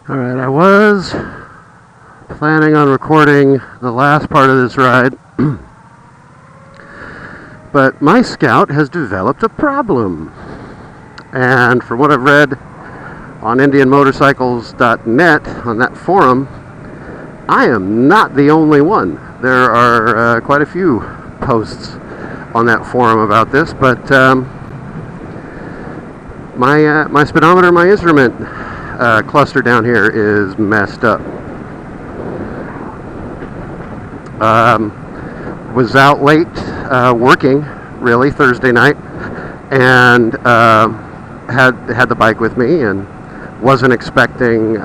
Alright, I was planning on recording the last part of this ride, but my Scout has developed a problem. And from what I've read on IndianMotorcycles.net, on that forum, I am not the only one. There are quite a few posts on that forum about this, but my speedometer, my instrument cluster down here is messed up. Was out late working, really, Thursday night, and had the bike with me, and wasn't expecting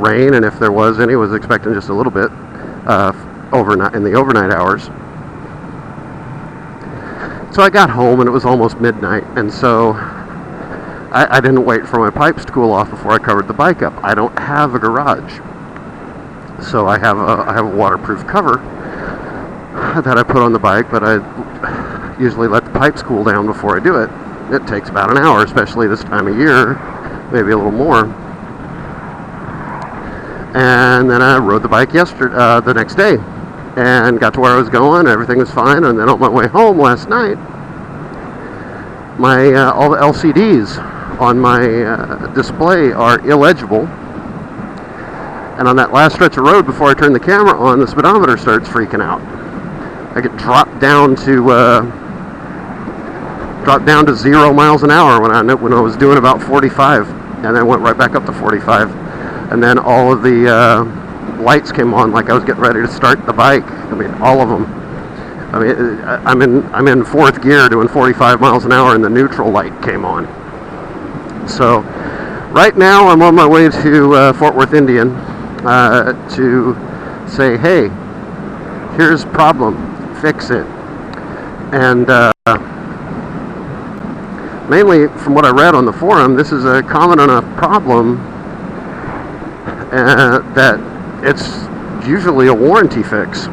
rain, and if there was any, was expecting just a little bit overnight, in the overnight hours. So I got home and it was almost midnight, and so I didn't wait for my pipes to cool off before I covered the bike up. I don't have a garage, so I have a waterproof cover that I put on the bike, but I usually let the pipes cool down before I do it. It takes about an hour, especially this time of year, maybe a little more. And then I rode the bike the next day, and got to where I was going. Everything was fine, and then on my way home last night, my all the LCDs on my display are illegible, and on that last stretch of road before I turn the camera on, the speedometer starts freaking out. I get dropped down to 0 miles an hour when I was doing about 45, and then went right back up to 45, and then all of the lights came on like I was getting ready to start the bike. I mean, all of them. I mean, I'm in fourth gear doing 45 miles an hour, and the neutral light came on. So right now I'm on my way to Fort Worth Indian to say, hey, here's problem, fix it. And mainly from what I read on the forum, this is a common enough problem that it's usually a warranty fix.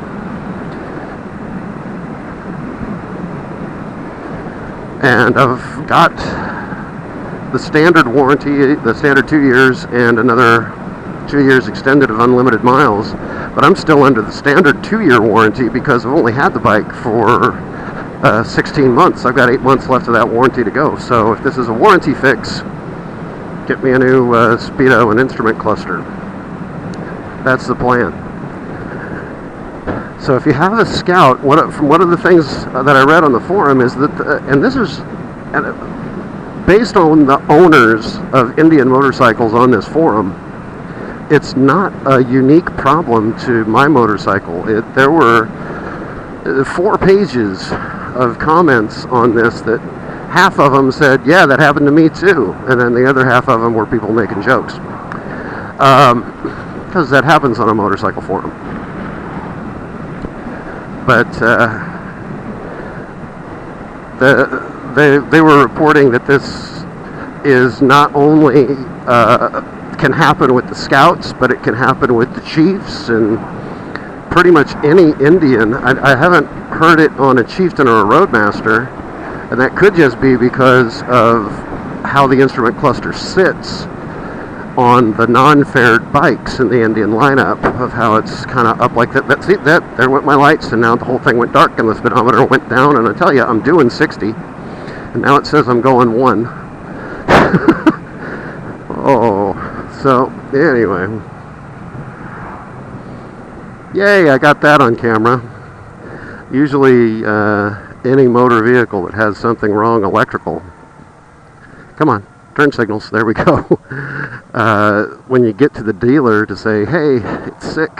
And I've got the standard warranty, the standard 2 years, and another 2 years extended of unlimited miles. But I'm still under the standard 2-year warranty because I've only had the bike for 16 months. I've got 8 months left of that warranty to go. So if this is a warranty fix, get me a new speedo and instrument cluster. That's the plan. So if you have a Scout, from one of the things that I read on the forum is that, and this is based on the owners of Indian motorcycles on this forum, it's not a unique problem to my motorcycle. There were 4 pages of comments on this that half of them said, yeah, that happened to me too, and then the other half of them were people making jokes. Because that happens on a motorcycle forum. But they were reporting that this is not only can happen with the Scouts, but it can happen with the Chiefs and pretty much any Indian. I haven't heard it on a Chieftain or a Roadmaster, and that could just be because of how the instrument cluster sits on the non-fared bikes in the Indian lineup, of how it's kind of up like that. See, there went my lights, and now the whole thing went dark, and the speedometer went down, and I tell you, I'm doing 60, and now it says I'm going 1. Oh, so, anyway. Yay, I got that on camera. Usually, any motor vehicle that has something wrong electrical. Come on. Turn signals, there we go. When you get to the dealer to say, hey, it's sick,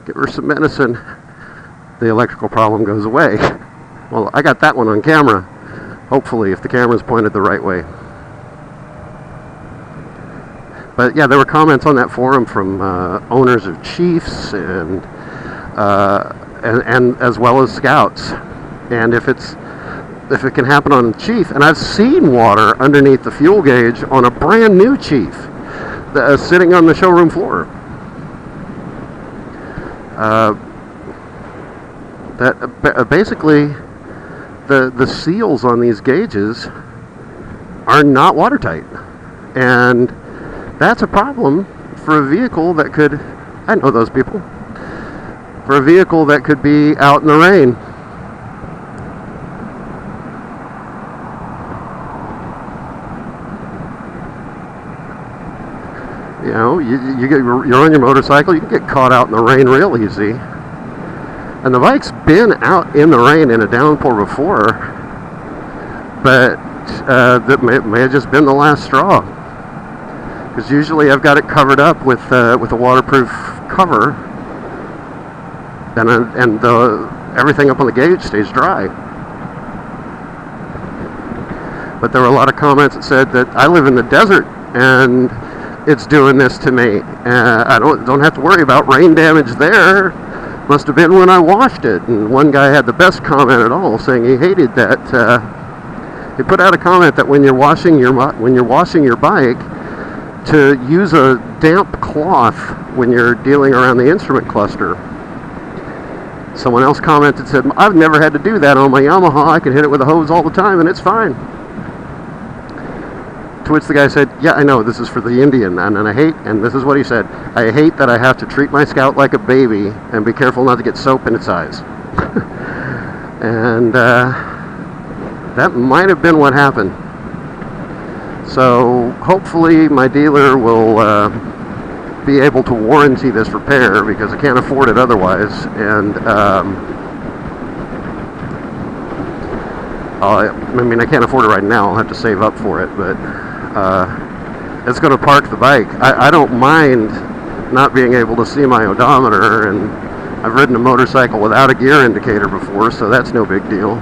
give her some medicine, the electrical problem goes away. Well, I got that one on camera, hopefully, if the camera's pointed the right way. But yeah, there were comments on that forum from owners of Chiefs and as well as Scouts. And if it can happen on a Chief, and I've seen water underneath the fuel gauge on a brand new Chief sitting on the showroom floor. Basically, the seals on these gauges are not watertight, and that's a problem for a vehicle that could, I know those people, for a vehicle that could be out in the rain. You know, you're on your motorcycle, you can get caught out in the rain real easy. And the bike's been out in the rain in a downpour before, but that may have just been the last straw. Because usually I've got it covered up with a waterproof cover, and everything up on the gauge stays dry. But there were a lot of comments that said that I live in the desert and it's doing this to me. I don't have to worry about rain damage there. Must have been when I washed it. And one guy had the best comment at all, saying he hated that. He put out a comment that when you're washing your bike, to use a damp cloth when you're dealing around the instrument cluster. Someone else commented, said, I've never had to do that on my Yamaha. I can hit it with a hose all the time and it's fine. To which the guy said, yeah, I know, this is for the Indian, and I hate, and this is what he said, I hate that I have to treat my Scout like a baby and be careful not to get soap in its eyes. And that might have been what happened. So hopefully my dealer will be able to warranty this repair, because I can't afford it otherwise. And I mean, I can't afford it right now. I'll have to save up for it, but it's going to park the bike. I don't mind not being able to see my odometer, and I've ridden a motorcycle without a gear indicator before, so that's no big deal.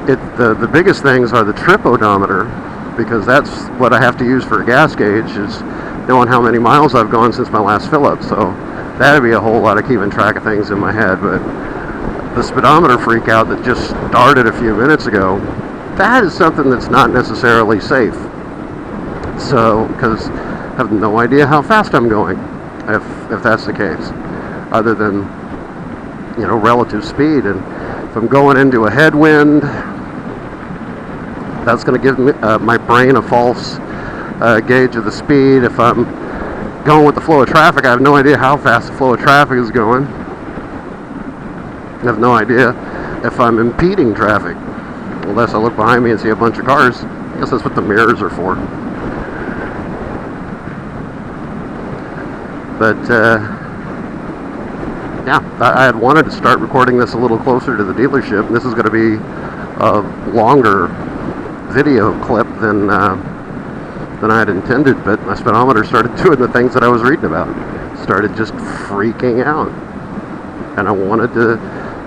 The biggest things are the trip odometer, because that's what I have to use for a gas gauge, is knowing how many miles I've gone since my last fill-up. So that'd be a whole lot of keeping track of things in my head. But the speedometer freak out that just started a few minutes ago, that is something that's not necessarily safe. So, because I have no idea how fast I'm going, if that's the case, other than, you know, relative speed. And if I'm going into a headwind, that's going to give me, my brain a false gauge of the speed. If I'm going with the flow of traffic, I have no idea how fast the flow of traffic is going. I have no idea if I'm impeding traffic, unless I look behind me and see a bunch of cars. I guess that's what the mirrors are for. But yeah, I had wanted to start recording this a little closer to the dealership. This is going to be a longer video clip than I had intended, but my speedometer started doing the things that I was reading about. Started just freaking out, and I wanted to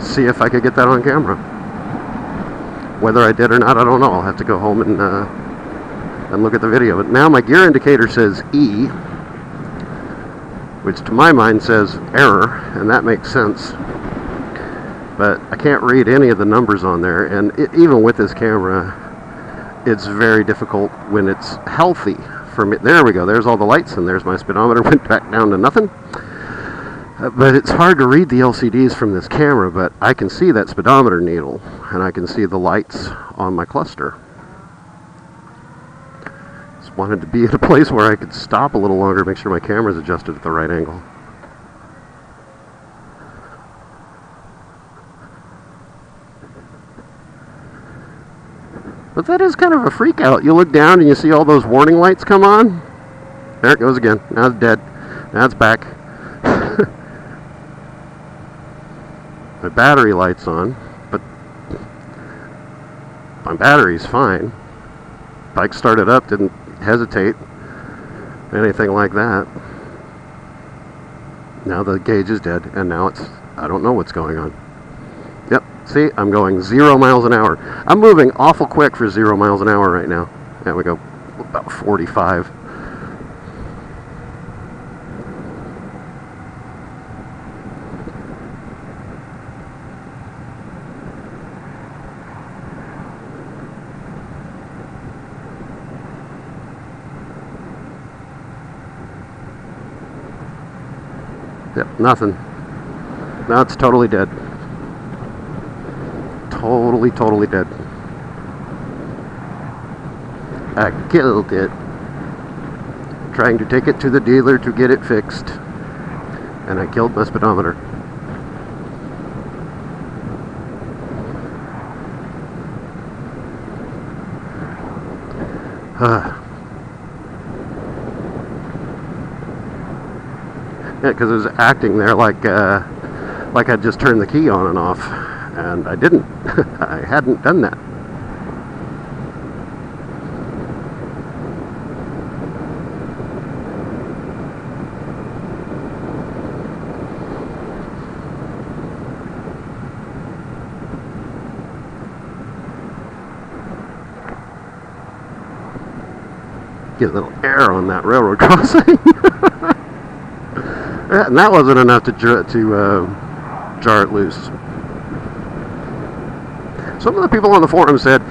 see if I could get that on camera. Whether I did or not, I don't know. I'll have to go home and look at the video. But now my gear indicator says E, which to my mind says error, and that makes sense. But I can't read any of the numbers on there, and even with this camera, it's very difficult when it's healthy for me. There we go. There's all the lights, and there's my speedometer went back down to nothing. But it's hard to read the LCDs from this camera, but I can see that speedometer needle, and I can see the lights on my cluster. Just wanted to be at a place where I could stop a little longer, make sure my camera's adjusted at the right angle. But that is kind of a freak out. You look down and you see all those warning lights come on. There it goes again. Now it's dead. Now it's back. My battery light's on, but my battery's fine. Bike started up, didn't hesitate, anything like that. Now the gauge is dead, and now I don't know what's going on. Yep, see, I'm going 0 miles an hour. I'm moving awful quick for 0 miles an hour right now. There we go, about 45. Yep, nothing. Now it's totally dead. Totally dead. I killed it. trying to take it to the dealer to get it fixed, and I killed my speedometer. Yeah, because it was acting there like I'd just turned the key on and off, and I didn't. I hadn't done that. Get a little air on that railroad crossing. And that wasn't enough to jar it loose. Some of the people on the forum said,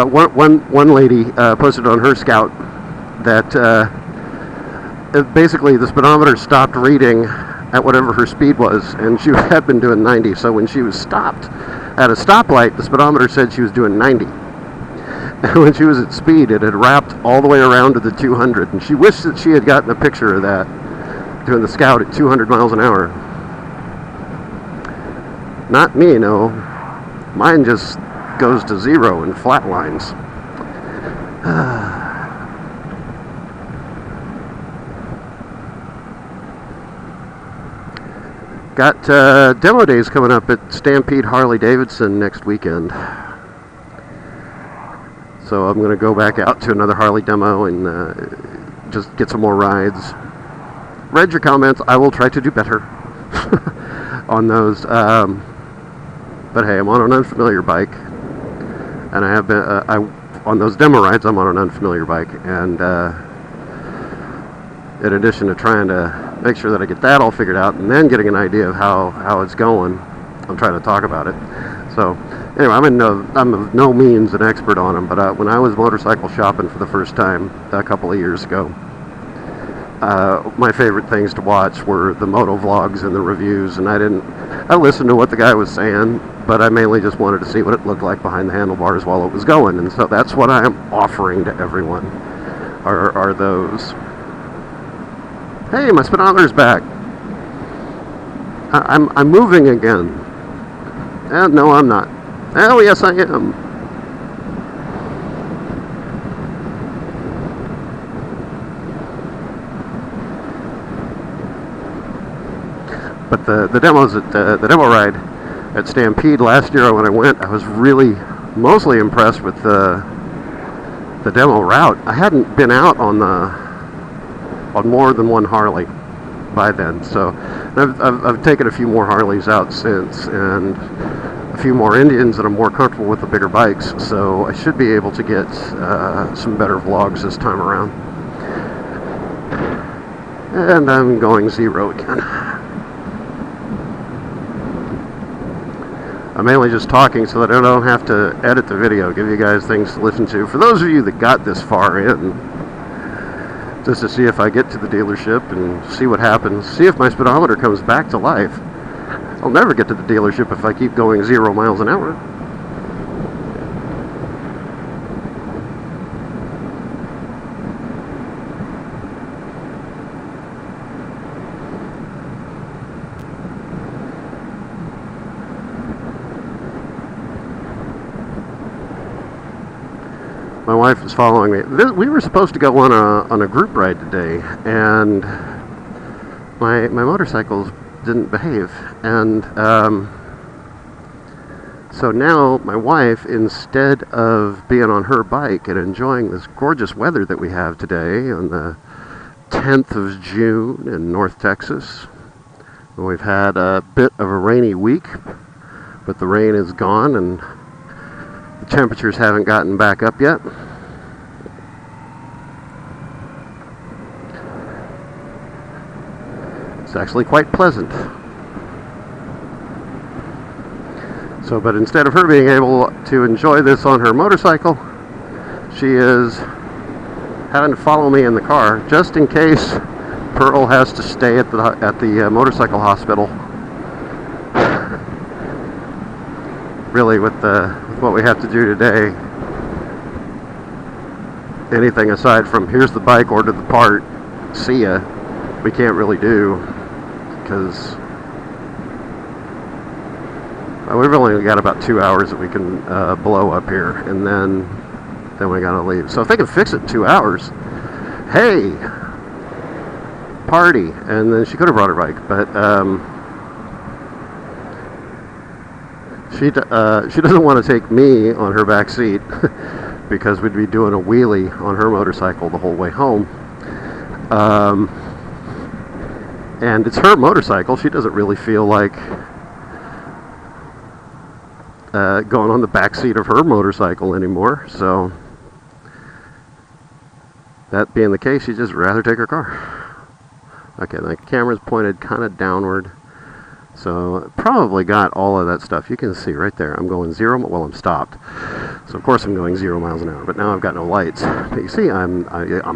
one lady posted on her Scout that basically the speedometer stopped reading at whatever her speed was, and she had been doing 90. So when she was stopped at a stoplight, the speedometer said she was doing 90. And when she was at speed, it had wrapped all the way around to the 200, and she wished that she had gotten a picture of that, doing the Scout at 200 miles an hour. Not me, no. Mine just goes to zero and flatlines. Got demo days coming up at Stampede Harley Davidson next weekend. So I'm going to go back out to another Harley demo and just get some more rides. Read your comments. I will try to do better on those. But hey, I'm on an unfamiliar bike, and I have been on those demo rides. I'm on an unfamiliar bike, and in addition to trying to make sure that I get that all figured out, and then getting an idea of how it's going, I'm trying to talk about it. So anyway, I'm of no means an expert on them, but when I was motorcycle shopping for the first time a couple of years ago, my favorite things to watch were the Moto vlogs and the reviews, and I listened to what the guy was saying, but I mainly just wanted to see what it looked like behind the handlebars while it was going, and so that's what I am offering to everyone, are those. Hey, my speedometer's back. I'm moving again. No, I'm not. Oh, yes, I am. But the demos at the demo ride at Stampede last year when I went, I was really mostly impressed with the demo route. I hadn't been out on more than one Harley by then, so I've taken a few more Harleys out since, and a few more Indians that I'm more comfortable with the bigger bikes, so I should be able to get some better vlogs this time around. And I'm going zero again. I'm mainly just talking so that I don't have to edit the video, give you guys things to listen to. For those of you that got this far in, just to see if I get to the dealership and see what happens, see if my speedometer comes back to life. I'll never get to the dealership if I keep going 0 miles an hour. My wife is following me. We were supposed to go on a group ride today, and my motorcycles didn't behave, and so now my wife, instead of being on her bike and enjoying this gorgeous weather that we have today on the 10th of June in North Texas, we've had a bit of a rainy week, but the rain is gone and the temperatures haven't gotten back up yet. It's actually quite pleasant. So, but instead of her being able to enjoy this on her motorcycle, she is having to follow me in the car just in case Pearl has to stay at the motorcycle hospital. Really, with what we have to do today, anything aside from here's the bike, order the part, see ya, we can't really do, because we've only got about 2 hours that we can blow up here, and then we gotta leave. So if they can fix it in 2 hours, hey, party. And then she could have brought her bike, but she doesn't want to take me on her back seat because we'd be doing a wheelie on her motorcycle the whole way home. And it's her motorcycle. She doesn't really feel like going on the back seat of her motorcycle anymore. So that being the case, she'd just rather take her car. Okay, the camera's pointed kind of downward. So probably got all of that stuff. You can see right there. I'm going 0. Well, I'm stopped. So of course I'm going 0 miles an hour. But now I've got no lights. But you see, I'm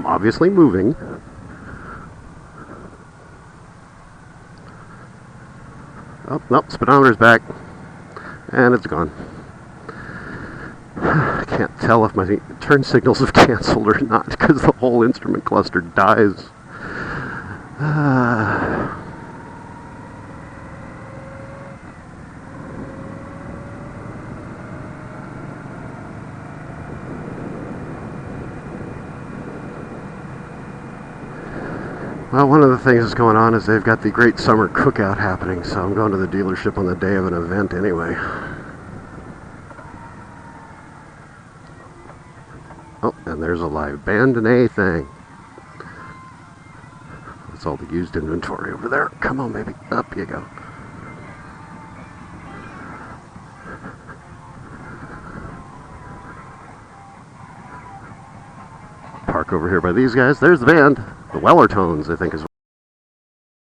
obviously moving. Oh, nope, speedometer's back. And it's gone. I can't tell if my turn signals have canceled or not because the whole instrument cluster dies. Well, one of the things that's going on is they've got the great summer cookout happening, so I'm going to the dealership on the day of an event anyway. Oh, and there's a live band and a thing. That's all the used inventory over there. Come on, baby. Up you go. Park over here by these guys. There's the band. The Weller Tones, I think is